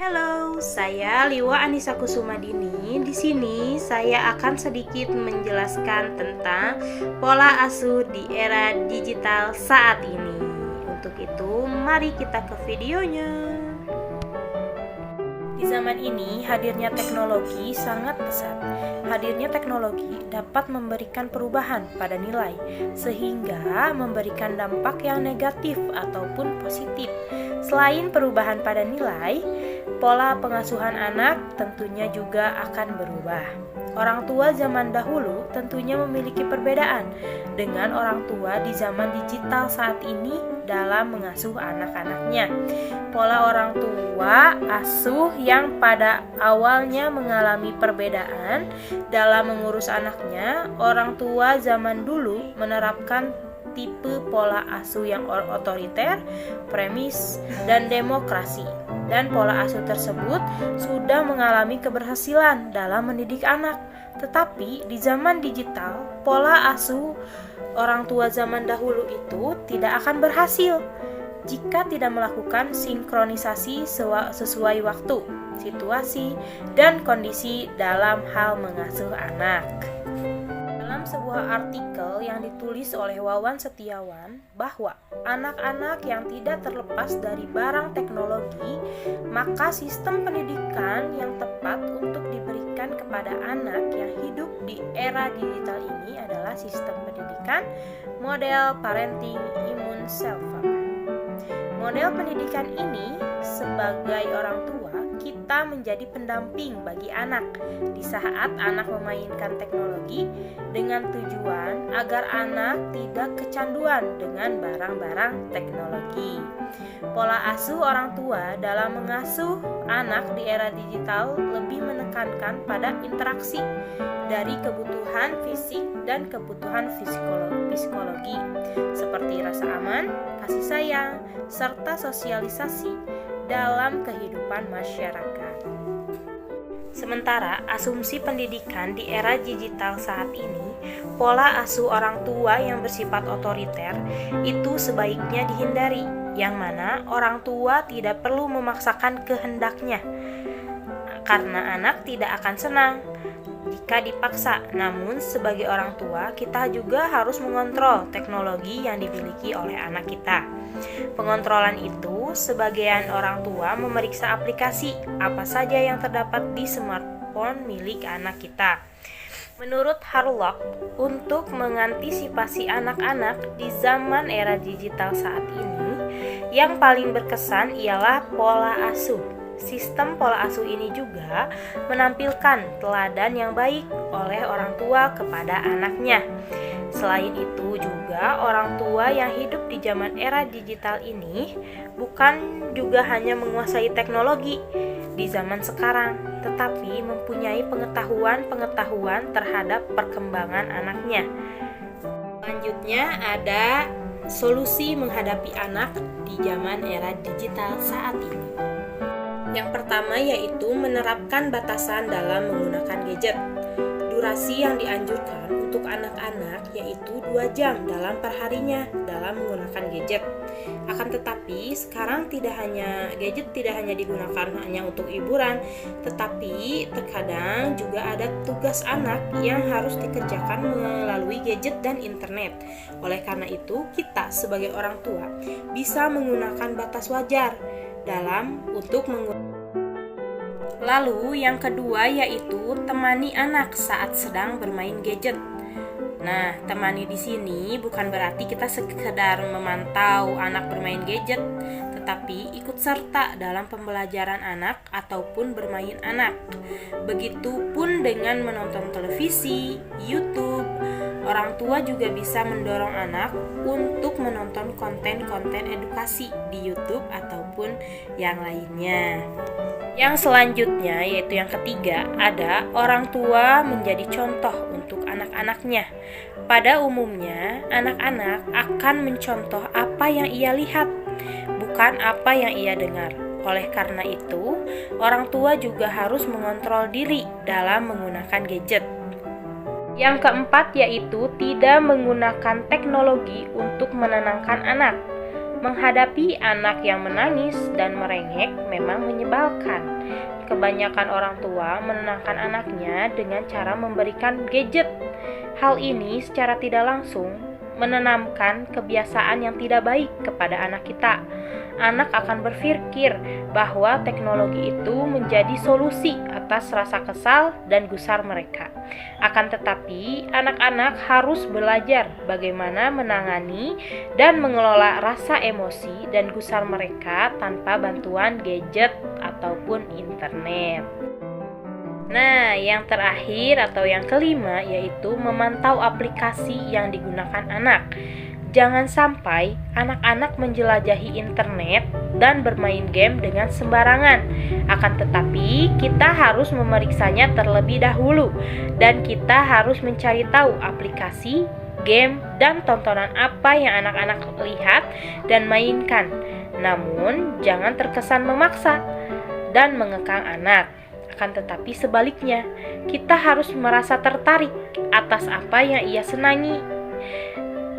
Halo, saya Liwa Anissa Kusumadini. Di sini saya akan sedikit menjelaskan tentang pola asuh di era digital saat ini. Untuk itu, mari kita ke videonya. Di zaman ini, hadirnya teknologi sangat pesat. Hadirnya teknologi dapat memberikan perubahan pada nilai, sehingga memberikan dampak yang negatif ataupun positif. Selain perubahan pada nilai, pola pengasuhan anak tentunya juga akan berubah. Orang tua zaman dahulu tentunya memiliki perbedaan dengan orang tua di zaman digital saat ini dalam mengasuh anak-anaknya. Pola orang tua asuh yang pada awalnya mengalami perbedaan dalam mengurus anaknya, orang tua zaman dulu menerapkan tipe pola asuh yang otoriter, premis, dan demokrasi. Dan pola asuh tersebut sudah mengalami keberhasilan dalam mendidik anak. Tetapi di zaman digital, pola asuh orang tua zaman dahulu itu tidak akan berhasil jika tidak melakukan sinkronisasi sesuai waktu, situasi, dan kondisi dalam hal mengasuh anak. Dalam sebuah artikel yang ditulis oleh Wawan Setiawan bahwa anak-anak yang tidak terlepas dari barang teknologi, maka sistem pendidikan yang tepat untuk diberikan kepada anak yang hidup di era digital ini adalah sistem pendidikan model parenting immune self-care. Model pendidikan ini sebagai orang tua kita menjadi pendamping bagi anak di saat anak memainkan teknologi dengan tujuan agar anak tidak kecanduan dengan barang-barang teknologi. Pola asuh orang tua dalam mengasuh anak di era digital lebih menekankan pada interaksi dari kebutuhan fisik dan kebutuhan psikologi seperti rasa aman, kasih sayang, serta sosialisasi dalam kehidupan masyarakat. Sementara asumsi pendidikan di era digital saat ini, pola asuh orang tua yang bersifat otoriter itu sebaiknya dihindari, yang mana orang tua tidak perlu memaksakan kehendaknya, karena anak tidak akan senang jika dipaksa. Namun sebagai orang tua, kita juga harus mengontrol teknologi yang dimiliki oleh anak kita. Pengontrolan itu, sebagian orang tua memeriksa aplikasi apa saja yang terdapat di smartphone milik anak kita. Menurut Harlock, untuk mengantisipasi anak-anak di zaman era digital saat ini, yang paling berkesan ialah pola asuh. Sistem pola asuh ini juga menampilkan teladan yang baik oleh orang tua kepada anaknya. Selain itu juga orang tua yang hidup di zaman era digital ini bukan juga hanya menguasai teknologi di zaman sekarang, tetapi mempunyai pengetahuan terhadap perkembangan anaknya. Selanjutnya ada solusi menghadapi anak di zaman era digital saat ini. Yang pertama yaitu menerapkan batasan dalam menggunakan gadget. Durasi yang dianjurkan untuk anak-anak yaitu 2 jam dalam perharinya dalam menggunakan gadget. Akan tetapi sekarang gadget tidak hanya digunakan hanya untuk hiburan, tetapi terkadang juga ada tugas anak yang harus dikerjakan melalui gadget dan internet. Oleh karena itu, kita sebagai orang tua bisa menggunakan batas wajar untuk menggunakan. Lalu yang kedua yaitu temani anak saat sedang bermain gadget. Nah, temani di sini bukan berarti kita sekedar memantau anak bermain gadget, tetapi ikut serta dalam pembelajaran anak ataupun bermain anak. Begitupun dengan menonton televisi, YouTube. Orang tua juga bisa mendorong anak untuk menonton konten-konten edukasi di YouTube ataupun yang lainnya. Yang selanjutnya yaitu yang ketiga, ada orang tua menjadi contoh untuk anak-anaknya. Pada umumnya, anak-anak akan mencontoh apa yang ia lihat, bukan apa yang ia dengar. Oleh karena itu, orang tua juga harus mengontrol diri dalam menggunakan gadget. Yang keempat yaitu tidak menggunakan teknologi untuk menenangkan anak. Menghadapi anak yang menangis dan merengek memang menyebalkan. Kebanyakan orang tua menenangkan anaknya dengan cara memberikan gadget. Hal ini secara tidak langsung menanamkan kebiasaan yang tidak baik kepada anak kita. Anak akan berpikir bahwa teknologi itu menjadi solusi atas rasa kesal dan gusar mereka. Akan tetapi, anak-anak harus belajar bagaimana menangani dan mengelola rasa emosi dan gusar mereka tanpa bantuan gadget ataupun internet. Nah, yang terakhir atau yang kelima yaitu memantau aplikasi yang digunakan anak. Jangan sampai anak-anak menjelajahi internet dan bermain game dengan sembarangan. Akan tetapi, kita harus memeriksanya terlebih dahulu dan kita harus mencari tahu aplikasi, game, dan tontonan apa yang anak-anak lihat dan mainkan. Namun, jangan terkesan memaksa dan mengekang anak. Akan tetapi sebaliknya, kita harus merasa tertarik atas apa yang ia senangi.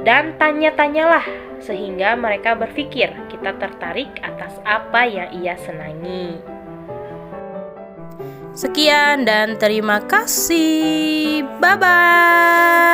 Dan tanya-tanyalah sehingga mereka berpikir kita tertarik atas apa yang ia senangi. Sekian dan terima kasih. Bye-bye.